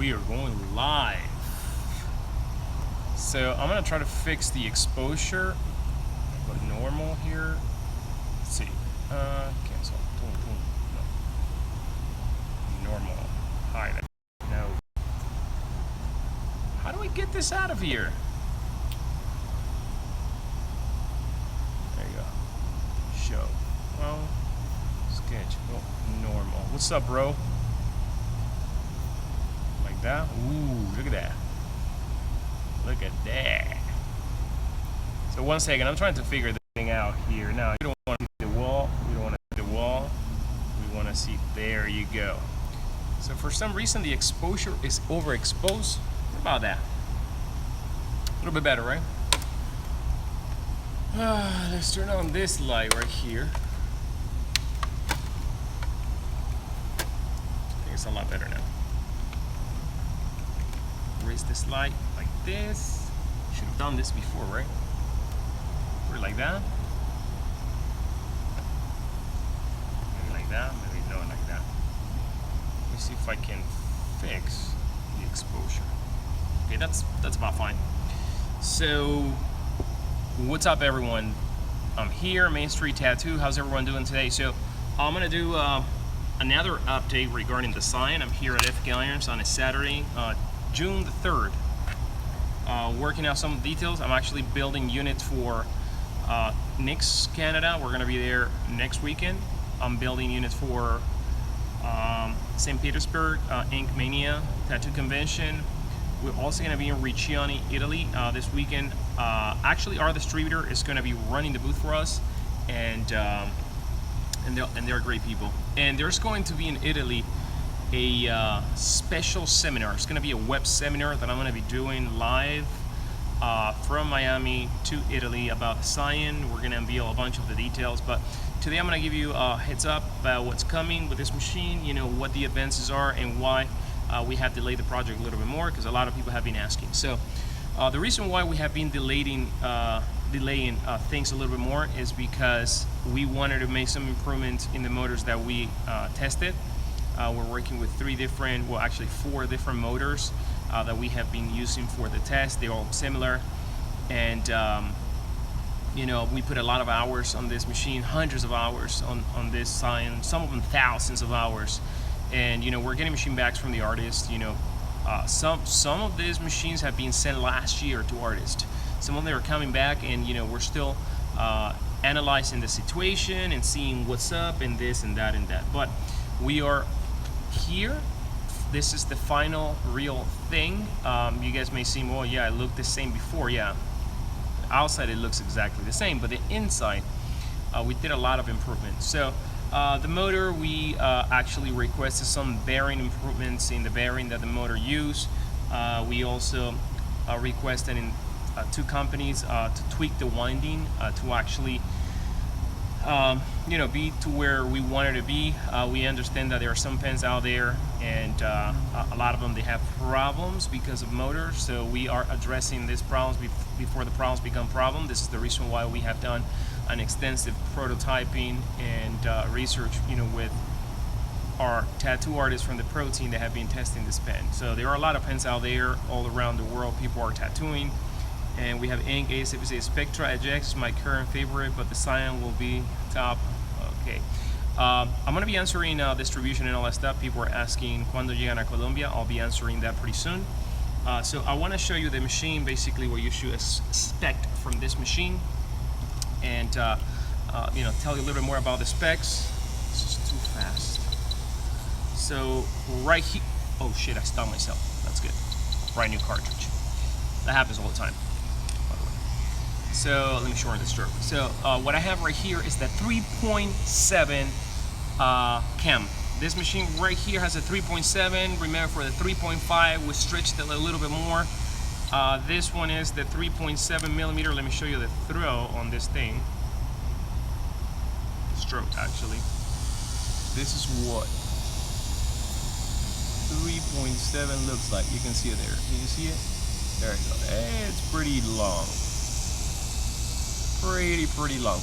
we are going live. So I'm gonna try to fix the exposure. Go to normal here. Let's see. Cancel. Boom, boom. No. Normal. Hide. No. How do we get this out of here? There you go. Show. Well, sketch. Oh, normal. What's up, bro? Like that? Ooh, look at that. Look at that. So 1 second, I'm trying to figure this thing out here. Now, you don't want to see the wall. We don't want to see the wall. We want to see, there you go. So for some reason, the exposure is overexposed. What about that? A little bit better, right? Let's turn on this light right here. I think it's a lot better now. Raise this light like this. Should have done this before, right? Put it like that. Maybe like that. Maybe not like that. Let me see if I can fix the exposure. Okay, that's about fine. So, what's up, everyone? I'm here, Main Street Tattoo. How's everyone doing today? So, I'm gonna do another update regarding the sign. I'm here at FK Irons on a Saturday, June the 3rd, working out some details. I'm actually building units for Nix Canada. We're gonna be there next weekend. I'm building units for St. Petersburg Ink Mania Tattoo Convention. We're also gonna be in Riccione, Italy this weekend. Actually, our distributor is gonna be running the booth for us, and they're great people. And there's going to be in Italy a special seminar. It's going to be a web seminar that I'm going to be doing live from Miami to Italy about Xion. We're going to unveil a bunch of the details, but today I'm going to give you a heads up about what's coming with this machine, you know, what the advances are and why we have delayed the project a little bit more, because a lot of people have been asking. So the reason why we have been delaying things a little bit more is because we wanted to make some improvements in the motors that we tested. We're working with four different motors that we have been using for the test. They're all similar, and you know, we put a lot of hours on this machine, hundreds of hours on this Xion, some of them thousands of hours. And you know, we're getting machine backs from the artist. You know, some of these machines have been sent last year to artists. Some of them are coming back, and you know, we're still analyzing the situation and seeing what's up and this and that and that. But we are here. This is the final real thing. You guys may seem, well, yeah, it looked the same before. Yeah, outside it looks exactly the same, but the inside we did a lot of improvements. So the motor, we actually requested some bearing improvements in the bearing that the motor used. We also requested in two companies to tweak the winding to actually you know, be to where we wanted to be. We understand that there are some pens out there, and a lot of them, they have problems because of motors. So we are addressing these problems before the problems become problem. This is the reason why we have done an extensive prototyping and research, you know, with our tattoo artists from the pro team that have been testing this pen. So there are a lot of pens out there all around the world. People are tattooing. And we have ink A7 Spektra Xion is my current favorite, but the Xion will be top. Okay. I'm going to be answering distribution and all that stuff. People are asking cuando llegan a Colombia. I'll be answering that pretty soon. So I want to show you the machine, basically what you should expect from this machine, and you know, tell you a little bit more about the specs. This is too fast. So right here, oh shit, I stopped myself. That's good. Brand new cartridge. That happens all the time. So let me shorten the stroke. So what I have right here is the 3.7 cam. This machine right here has a 3.7. Remember, for the 3.5 we stretched it a little bit more. This one is the 3.7 millimeter. Let me show you the throw on this thing. The stroke, actually. This is what 3.7 looks like. You can see it there. Can you see it? There you go. It's pretty long. Pretty long.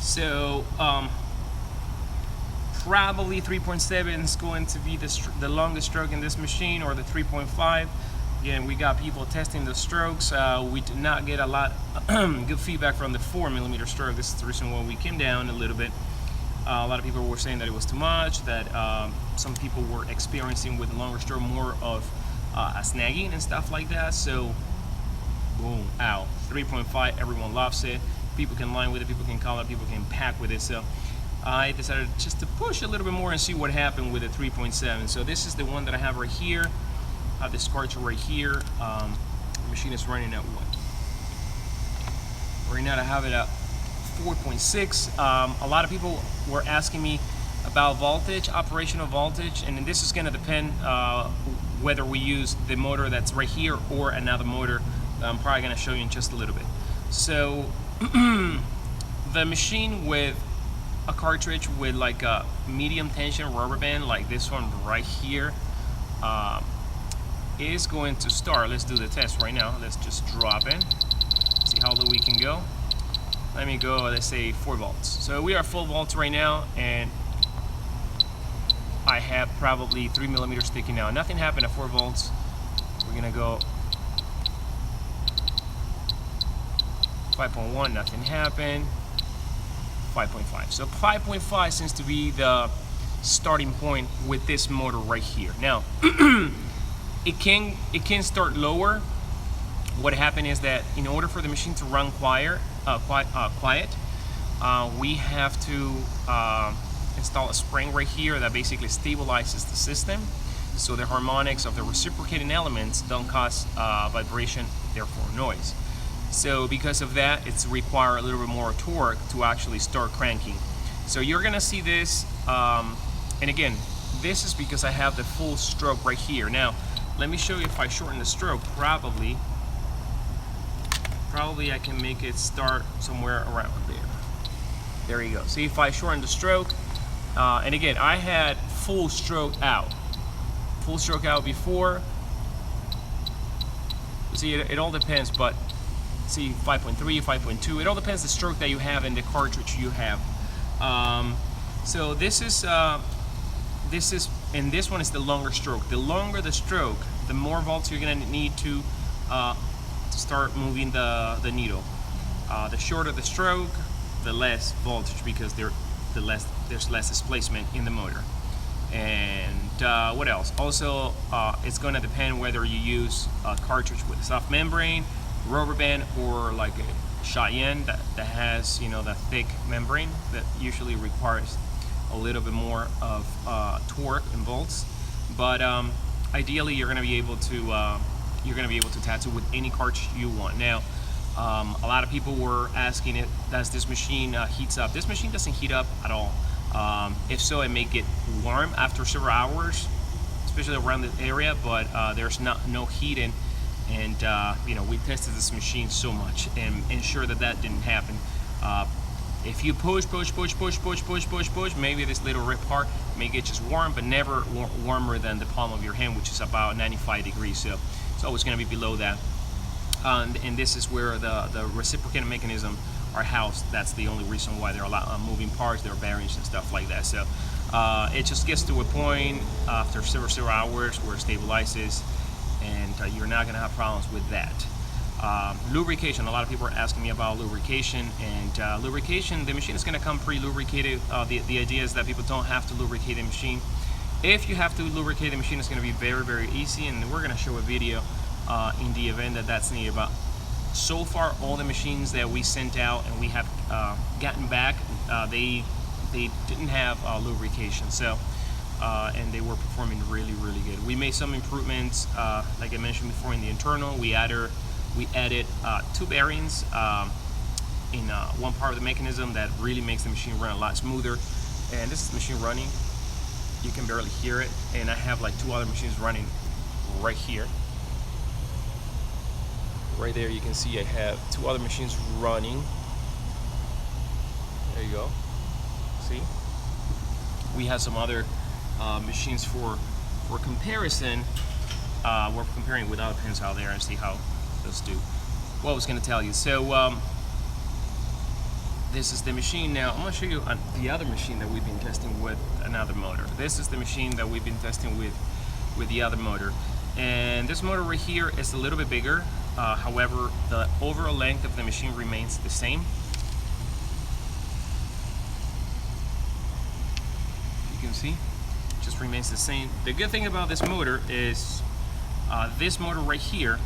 So Probably 3.7 is going to be the longest stroke in this machine, or the 3.5. Again, we got people testing the strokes. We did not get a lot good feedback from the 4mm stroke. This is the reason why we came down a little bit. A lot of people were saying that it was too much, that some people were experiencing with the longer stroke more of a snagging and stuff like that. So, boom, ow, 3.5, everyone loves it. People can line with it, people can call it, people can pack with it. So I decided just to push a little bit more and see what happened with the 3.7. So this is the one that I have right here. I have this cartridge right here. The machine is running at what? Right now I have it at 4.6. A lot of people were asking me about voltage, operational voltage, and this is going to depend whether we use the motor that's right here or another motor that I'm probably going to show you in just a little bit. So the machine with a cartridge with like a medium tension rubber band like this one right here is going to start. Let's do the test right now. Let's just drop in, see how low we can go. Let me go, let's say 4 volts. So we are 4 volts right now, and I have probably 3mm sticking out. Nothing happened at 4 volts. We're gonna go 5.1, nothing happened. 5.5. So 5.5 seems to be the starting point with this motor right here. Now, it can start lower. What happened is that in order for the machine to run quiet, we have to install a spring right here that basically stabilizes the system, so the harmonics of the reciprocating elements don't cause vibration, therefore noise. So because of that, it's require a little bit more torque to actually start cranking. So you're gonna see this, and again, this is because I have the full stroke right here. Now, let me show you if I shorten the stroke. Probably I can make it start somewhere around there. There you go. See, if I shorten the stroke, and again, I had full stroke out before. See, it all depends, but see, 5.3, 5.2, it all depends the stroke that you have and the cartridge you have. So this is, and this one is the longer stroke. The longer the stroke, the more volts you're gonna need to start moving the needle. The shorter the stroke, the less voltage, because there's less displacement in the motor. And what else? Also, it's going to depend whether you use a cartridge with a soft membrane, rubber band, or like a Xion that has, you know, the thick membrane that usually requires a little bit more of torque and volts. But ideally, you're going to be able to tattoo with any cartridge you want. Now, a lot of people were asking it, does this machine heats up? This machine doesn't heat up at all. If so, it may get warm after several hours, especially around the area, but there's no heating. And you know, we tested this machine so much and ensure that didn't happen. If you push, maybe this little red part may get just warm, but never warmer than the palm of your hand, which is about 95 degrees. So it's always going to be below that. And this is where the reciprocating mechanism are housed. That's the only reason why there are a lot of moving parts, there are bearings and stuff like that. So it just gets to a point after several hours where it stabilizes, and you're not going to have problems with that. Lubrication, a lot of people are asking me about lubrication, and lubrication, the machine is going to come pre-lubricated. The idea is that people don't have to lubricate the machine. If you have to lubricate the machine, it's going to be very, very easy, and we're going to show a video in the event that that's needed. But so far, all the machines that we sent out and we have gotten back, they didn't have lubrication. So and they were performing really, really good. We made some improvements, like I mentioned before, in the internal. We added 2 bearings in one part of the mechanism that really makes the machine run a lot smoother. And this is the machine running. You can barely hear it. And I have like 2 other machines running right here. Right there, you can see I have 2 other machines running. There you go. See? We have some other machines for comparison. We're comparing with other pins out there and see how those do. What I was going to tell you. So This is the machine. Now I'm going to show you the other machine that we've been testing with another motor. This is the machine that we've been testing with the other motor, and this motor right here is a little bit bigger. However, the overall length of the machine remains the same. You can see, it just remains the same. The good thing about this motor is this motor right here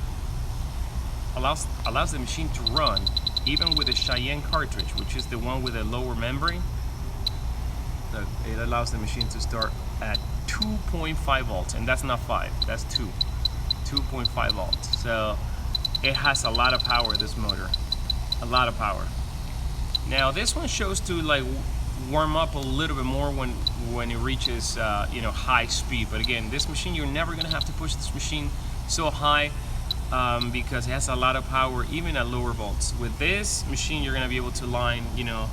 allows the machine to run even with a Xion cartridge, which is the one with a lower membrane. It allows the machine to start at 2.5 volts, and that's not 5, that's 2.5 volts. So it has a lot of power, this motor, a lot of power. Now this one shows to like warm up a little bit more when it reaches you know, high speed. But again, this machine, you're never gonna have to push this machine so high because it has a lot of power even at lower volts. With this machine, you're gonna be able to line, you know,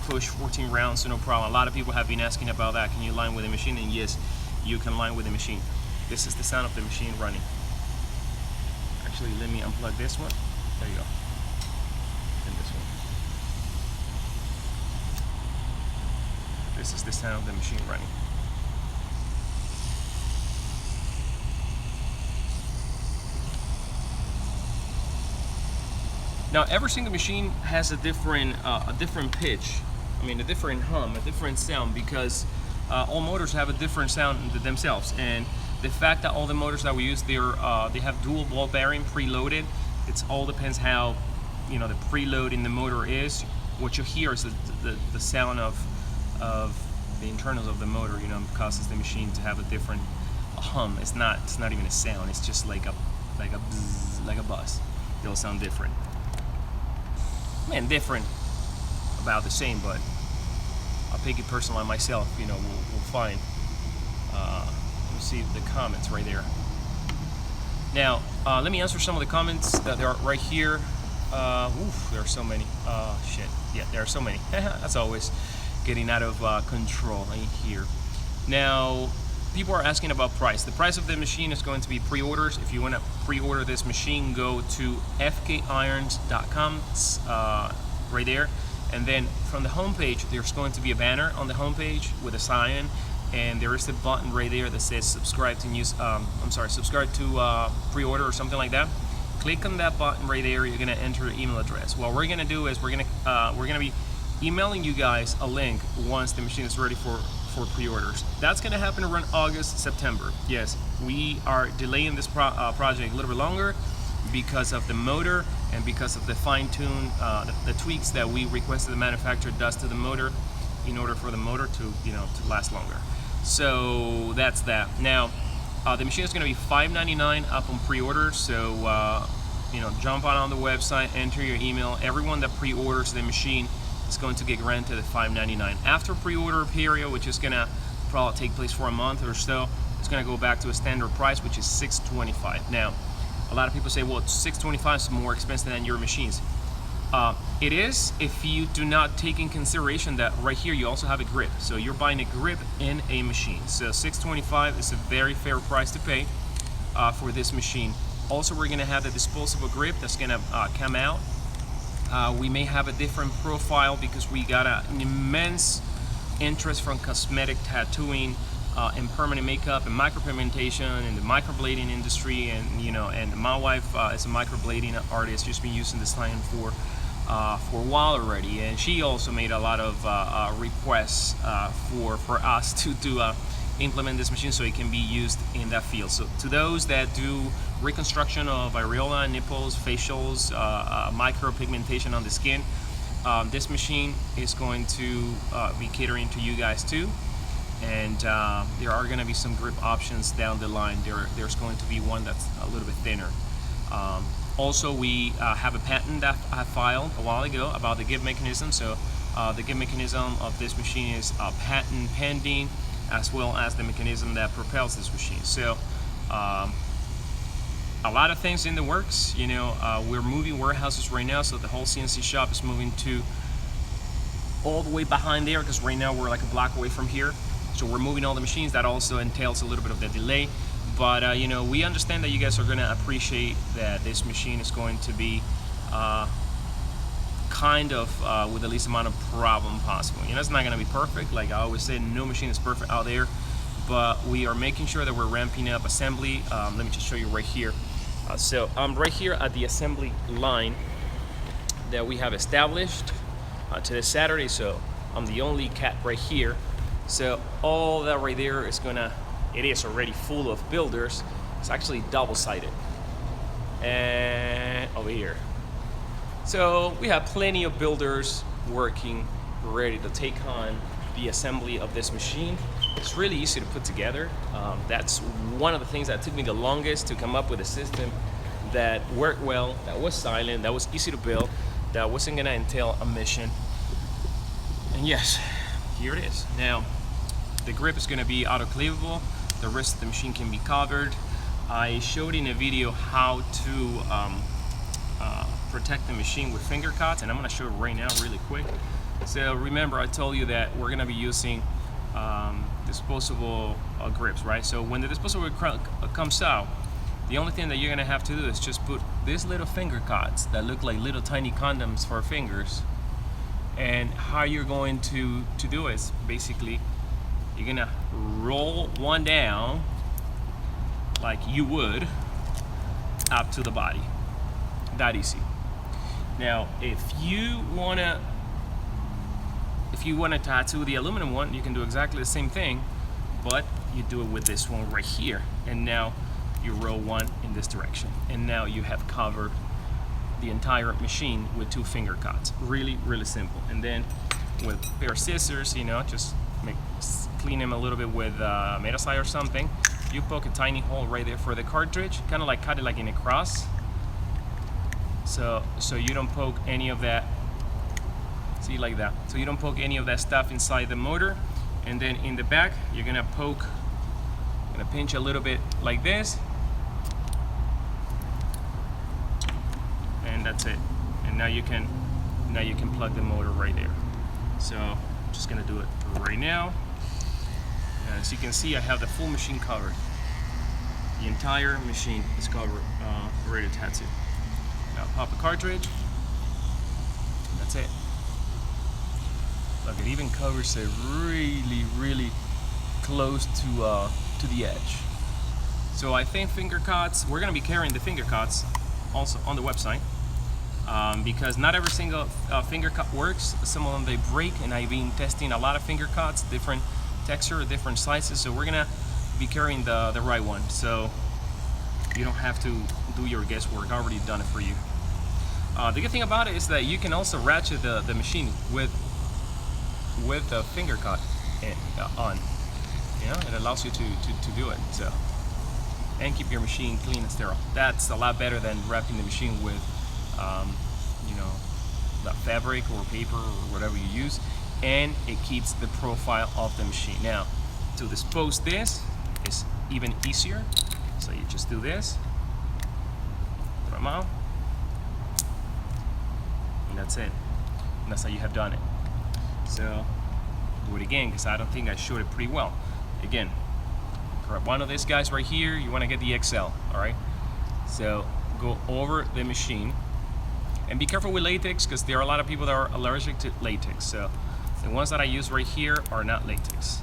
push 14 rounds, so no problem. A lot of people have been asking about that. Can you line with the machine? And yes, you can line with the machine. This is the sound of the machine running. Actually, let me unplug this one. There you go. And this one. This is the sound of the machine running. Now, every single machine has a different pitch. I mean, a different hum, a different sound, because all motors have a different sound themselves. And the fact that all the motors that we use, they have dual ball bearing preloaded. It all depends how, you know, the preload in the motor is. What you hear is the sound of the internals of the motor. You know, causes the machine to have a different hum. It's not even a sound. It's just like a buzz, like a buzz. It'll sound different. Man, different, about the same, but I'll take it personal on myself. You know, we'll find. Let me see the comments right there. Now, let me answer some of the comments that there are right here. Oof, there are so many. Shit. Yeah, there are so many. That's always getting out of control here. Now, people are asking about price. The price of the machine is going to be pre-orders. If you want to pre-order this machine, go to fkirons.com right there, and then from the homepage there's going to be a banner on the homepage with a sign, and there is a button right there that says subscribe to news. Subscribe to pre-order or something like that. Click on that button right there. You're gonna enter your email address. What we're gonna do is we're gonna be emailing you guys a link once the machine is ready for pre-orders. That's going to happen around August, September. Yes, we are delaying this project a little bit longer because of the motor and because of the fine-tune, the tweaks that we requested the manufacturer does to the motor in order for the motor to, you know, to last longer. So that's that. Now, the machine is going to be $5.99 up on pre-order. So, you know, jump on the website, enter your email. Everyone that pre-orders the machine is going to get granted at $5.99. After pre-order period, which is gonna probably take place for a month or so, it's gonna go back to a standard price, which is $625. Now, a lot of people say, well, $625 is more expensive than your machines. It is if you do not take in consideration that right here you also have a grip. So you're buying a grip in a machine. So $625 is a very fair price to pay for this machine. Also, we're gonna have the disposable grip that's gonna come out. We may have a different profile because we got an immense interest from cosmetic tattooing and permanent makeup and micropigmentation in the microblading industry, and you know, and my wife is a microblading artist. She's been using this line for a while already, and she also made a lot of requests for us to implement this machine so it can be used in that field. So to those that do reconstruction of areola, nipples, facials, micropigmentation on the skin, this machine is going to be catering to you guys too. And there are going to be some grip options down the line. There's going to be one that's a little bit thinner. Also, we have a patent that I filed a while ago about the grip mechanism. So the grip mechanism of this machine is patent pending, as well as the mechanism that propels this machine. So a lot of things in the works. You know, we're moving warehouses right now, so the whole CNC shop is moving to all the way behind there, because right now we're like a block away from here. So we're moving all the machines. That also entails a little bit of the delay, but you know, we understand that you guys are going to appreciate that this machine is going to be kind of with the least amount of problem possible. You know, it's not going to be perfect. Like I always say, no machine is perfect out there, but we are making sure that we're ramping up assembly. Let me just show you right here. So I'm right here at the assembly line that we have established to this Saturday. So I'm the only cat right here. So all that right there is it is already full of builders. It's actually double-sided. And over here. So we have plenty of builders working, ready to take on the assembly of this machine. It's really easy to put together. That's one of the things that took me the longest to come up with a system that worked well, that was silent, that was easy to build, that wasn't gonna entail a mission. And yes, here it is. Now, the grip is gonna be autoclavable. The rest of the machine can be covered. I showed in a video how to protect the machine with finger cuts, and I'm going to show it right now really quick. So remember, I told you that we're going to be using disposable grips, right? So when the disposable comes out, the only thing that you're going to have to do is just put these little finger cuts that look like little tiny condoms for fingers. And how you're going to do it is basically you're going to roll one down like you would up to the body. That easy. Now, if you wanna tattoo the aluminum one, you can do exactly the same thing, but you do it with this one right here. And now you roll one in this direction. And now you have covered the entire machine with 2 finger cuts. Really, really simple. And then with a pair of scissors, you know, just clean them a little bit with Metasite or something. You poke a tiny hole right there for the cartridge, kind of like cut it like in a cross. So you don't poke any of that, see, like that. So you don't poke any of that stuff inside the motor. And then in the back, you're gonna pinch a little bit like this. And that's it. And now you can plug the motor right there. So I'm just gonna do it right now. As you can see, I have the full machine covered. The entire machine is covered, ready to tattoo. Now pop a cartridge. That's it. Look, it even covers it really, really close to the edge. So I think finger cuts. We're gonna be carrying the finger cuts also on the website because not every single finger cut works. Some of them they break, and I've been testing a lot of finger cuts, different texture, different sizes, so we're gonna be carrying the right one, so you don't have to do your guesswork. I already done it for you. The good thing about it is that you can also ratchet the machine with the finger cut on. You know, it allows you to do it. So, and keep your machine clean and sterile. That's a lot better than wrapping the machine with you know, the fabric or paper or whatever you use. And it keeps the profile of the machine. Now, to dispose this is even easier. So you just do this, put them out, and that's it. And that's how you have done it. So do it again, because I don't think I showed it pretty well. Again, grab one of these guys right here. You want to get the XL, all right? So go over the machine, and be careful with latex, because there are a lot of people that are allergic to latex. So the ones that I use right here are not latex.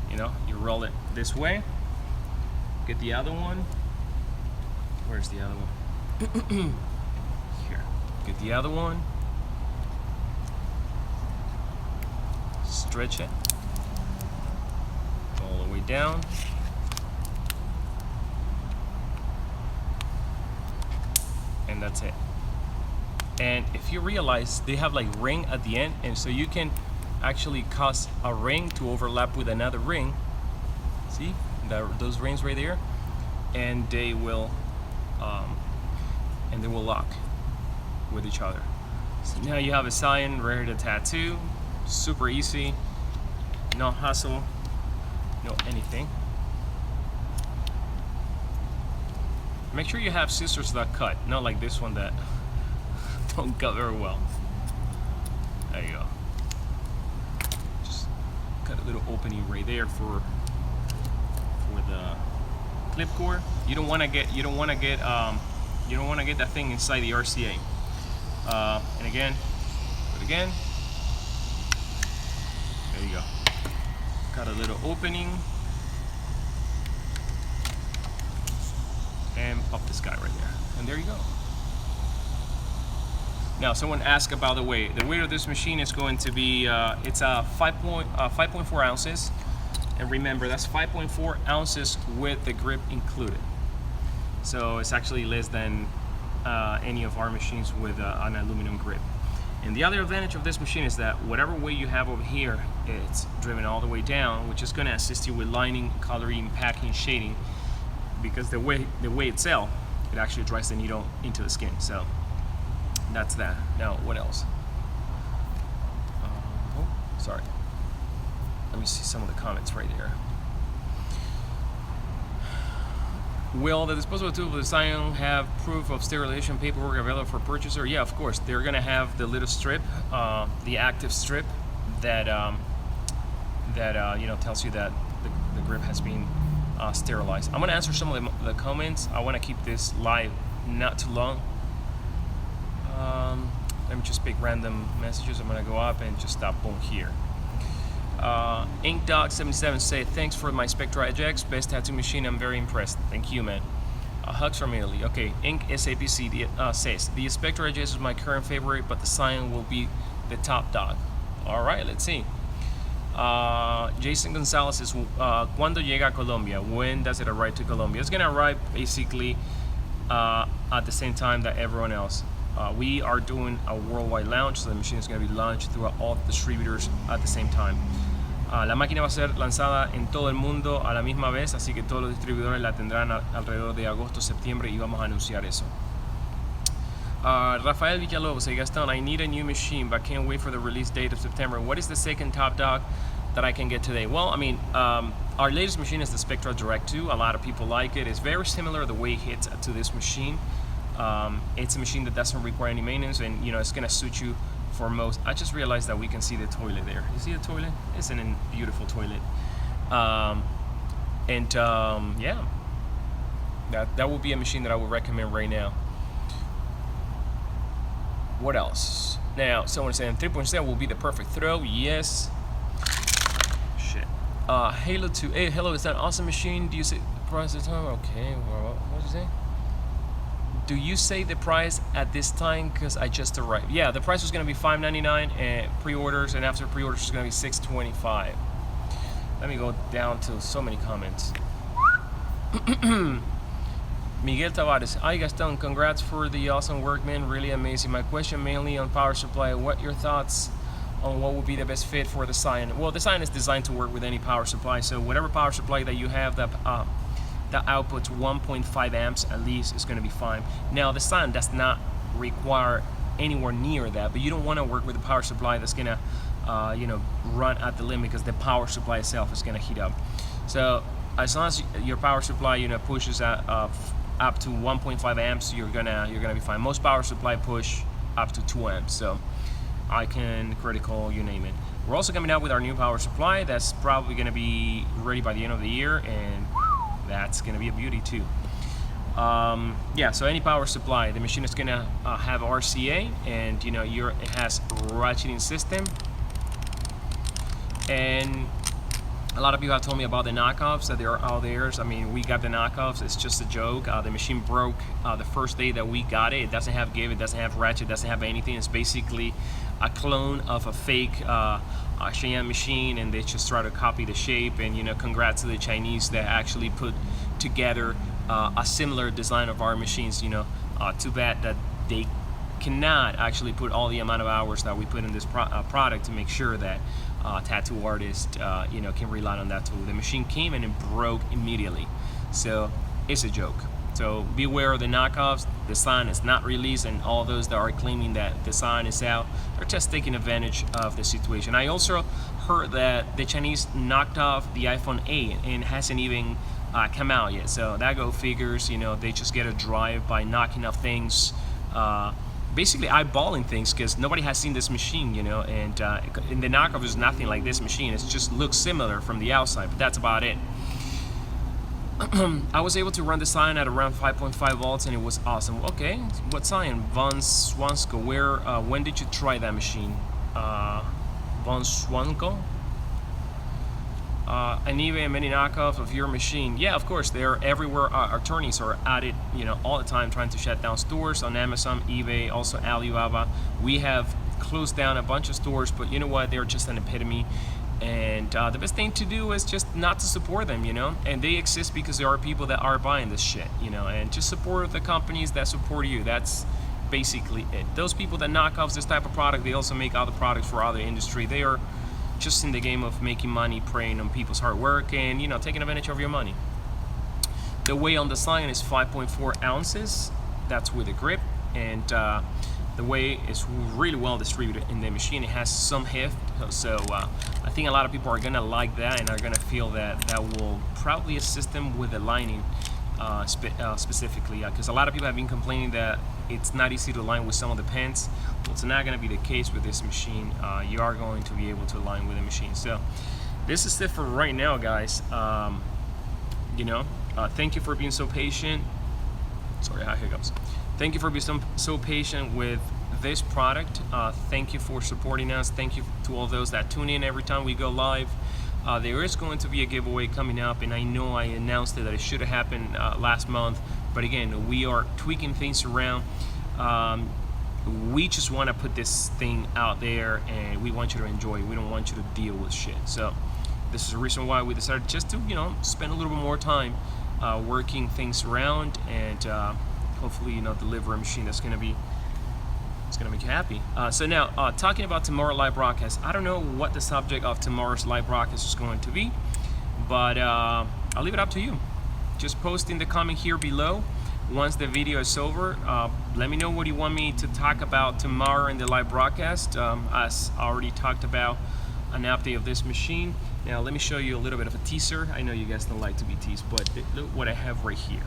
You know, you roll it this way. Get the other one. Where's the other one? Here. Get the other one. Stretch it all the way down. And that's it. And if you realize they have like ring at the end, and so you can actually cause a ring to overlap with another ring. See those rings right there, and they will lock with each other. So now you have a Xion ready to tattoo. Super easy, no hassle, no anything. Make sure you have scissors that cut, not like this one that don't cut very well. There you go. Just cut a little opening right there for the clip core. You don't want to get that thing inside the RCA. And again, again. There you go. Got a little opening. And up this guy right there. And there you go. Now, someone asked about the weight. The weight of this machine is going to be, it's 5.4 ounces. And remember, that's 5.4 ounces with the grip included. So it's actually less than any of our machines with an aluminum grip. And the other advantage of this machine is that whatever weight you have over here, it's driven all the way down, which is going to assist you with lining, coloring, packing, shading, because the way itself, it actually drives the needle into the skin. So that's that. Now, what else? Oh, sorry. Let me see some of the comments right here. Will the disposable tool of the Xion have proof of sterilization paperwork available for purchaser? Yeah, of course. They're going to have the little strip, the active strip that tells you that the grip has been sterilized. I'm going to answer some of the comments. I want to keep this live not too long. Let me just pick random messages. I'm going to go up and just stop boom here. InkDog77 say, thanks for my Spektra HX, best tattoo machine, I'm very impressed. Thank you, man. Hugs from Italy. Okay, Ink SAPC says, the Spektra HX is my current favorite, but the Xion will be the top dog. All right, let's see. Jason Gonzalez says, ¿Cuándo llega a Colombia? When does it arrive to Colombia? It's going to arrive basically at the same time that everyone else. We are doing a worldwide launch, so the machine is going to be launched throughout all the distributors at the same time. La máquina va a ser lanzada en todo el mundo a la misma vez, así que todos los distribuidores la tendrán alrededor de agosto, septiembre, y vamos a anunciar eso. Rafael Villalobos, say, Gaston, I need a new machine, but can't wait for the release date of September. What is the second top dog that I can get today? Well, I mean, our latest machine is the Spektra Direct 2. A lot of people like it. It's very similar the way it hits to this machine. It's a machine that doesn't require any maintenance, and it's going to suit you for most. I just realized that we can see the toilet there. You see the toilet? It's a beautiful toilet. Yeah, that would be a machine that I would recommend right now. What else? Now, someone saying 3.7 will be the perfect throw. Yes. Shit. Halo 2. Hey, hello, is that an awesome machine? Do you say the price at the time? Okay, well, what did you say? Do you say the price at this time? Because I just arrived. Yeah, the price was going to be $5.99 and pre-orders, and after pre-orders it's going to be $6.25. Let me go down to so many comments. Miguel Tavares, hi Gaston, congrats for the awesome work, man, really amazing. My question mainly on power supply. What your thoughts on what would be the best fit for the Xion? Well, the Xion is designed to work with any power supply, so whatever power supply that you have that outputs 1.5 amps at least is going to be fine. Now, the Xion does not require anywhere near that, but you don't want to work with a power supply that's going to run at the limit, because the power supply itself is going to heat up. So as long as your power supply pushes up to 1.5 amps, you're gonna be fine. Most power supply push up to 2 amps, so icon, critical, you name it. We're also coming out with our new power supply that's probably gonna be ready by the end of the year, and that's gonna be a beauty too. Yeah, so any power supply, the machine is gonna have RCA, and it has ratcheting system. And a lot of people have told me about the knockoffs that there are out there. I mean, we got the knockoffs. It's just a joke. The machine broke the first day that we got it. It doesn't have give, it doesn't have ratchet, it doesn't have anything. It's basically a clone of a fake Xion machine, and they just try to copy the shape. And congrats to the Chinese that actually put together a similar design of our machines. Too bad that they cannot actually put all the amount of hours that we put in this product to make sure that tattoo artists can rely on that tool. The machine came in and broke immediately, so it's a joke. So beware of the knockoffs. The Xion is not released, and all those that are claiming that the Xion is out are just taking advantage of the situation. I also heard that the Chinese knocked off the iPhone 8 and hasn't even come out yet, so that go figures. They just get a drive by knocking off things, basically eyeballing things, because nobody has seen this machine, and the knockoff is nothing like this machine. It just looks similar from the outside, but that's about it. I was able to run the Xion at around 5.5 volts, and it was awesome. Okay, what Xion? Von Swansko, when did you try that machine? Von Swanko. An eBay and many knockoffs of your machine. Yeah, of course, they're everywhere. Attorneys are at it, all the time, trying to shut down stores on Amazon, eBay, also Alibaba. We have closed down a bunch of stores, but you know what? They're just an epitome. And the best thing to do is just not to support them, and they exist because there are people that are buying this shit, and just support the companies that support you. That's basically it. Those people that knock off this type of product, they also make other products for other industry. They are just in the game of making money, preying on people's hard work, and taking advantage of your money. The weight on the sign is 5.4 ounces. That's with a grip, and the weight is really well distributed in the machine. It has some heft, so I think a lot of people are gonna like that and are gonna feel that will probably assist them with the lining specifically, because a lot of people have been complaining that it's not easy to line with some of the pens. It's not going to be the case with this machine. You are going to be able to line with the machine. So this is it for right now, guys. Thank you for being so patient. Sorry, I hiccups. Thank you for being so patient with this product. Thank you for supporting us. Thank you to all those that tune in every time we go live. There is going to be a giveaway coming up, and I know I announced it that it should have happened last month, but again, we are tweaking things around. We just want to put this thing out there, and we want you to enjoy it. We don't want you to deal with shit. So this is the reason why we decided just to spend a little bit more time working things around, and hopefully deliver a machine that's going to be make you happy. So now, talking about tomorrow's live broadcast, I don't know what the subject of tomorrow's live broadcast is going to be, but I'll leave it up to you. Just post in the comment here below once the video is over. Let me know what you want me to talk about tomorrow in the live broadcast. As I already talked about an update of this machine. Now let me show you a little bit of a teaser. I know you guys don't like to be teased, but look what I have right here.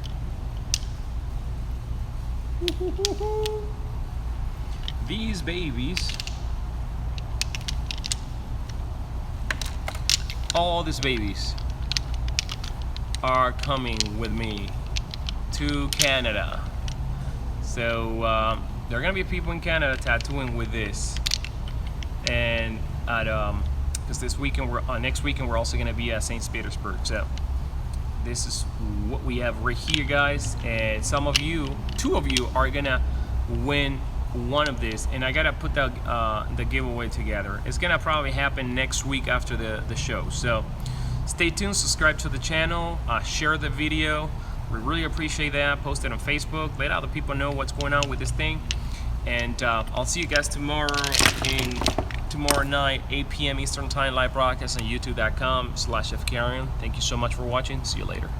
These babies, all these babies are coming with me to Canada. So there are gonna be people in Canada tattooing with this, and because this weekend next weekend we're also gonna be at St. Petersburg. So this is what we have right here, guys, and two of you are gonna win one of these, and I gotta put the giveaway together. It's gonna probably happen next week after the show, so stay tuned, subscribe to the channel, share the video. We really appreciate that. Post it on Facebook, let other people know what's going on with this thing, and I'll see you guys tomorrow night, 8 p.m. Eastern Time, live broadcast on youtube.com/fkarian. Thank you so much for watching. See you later.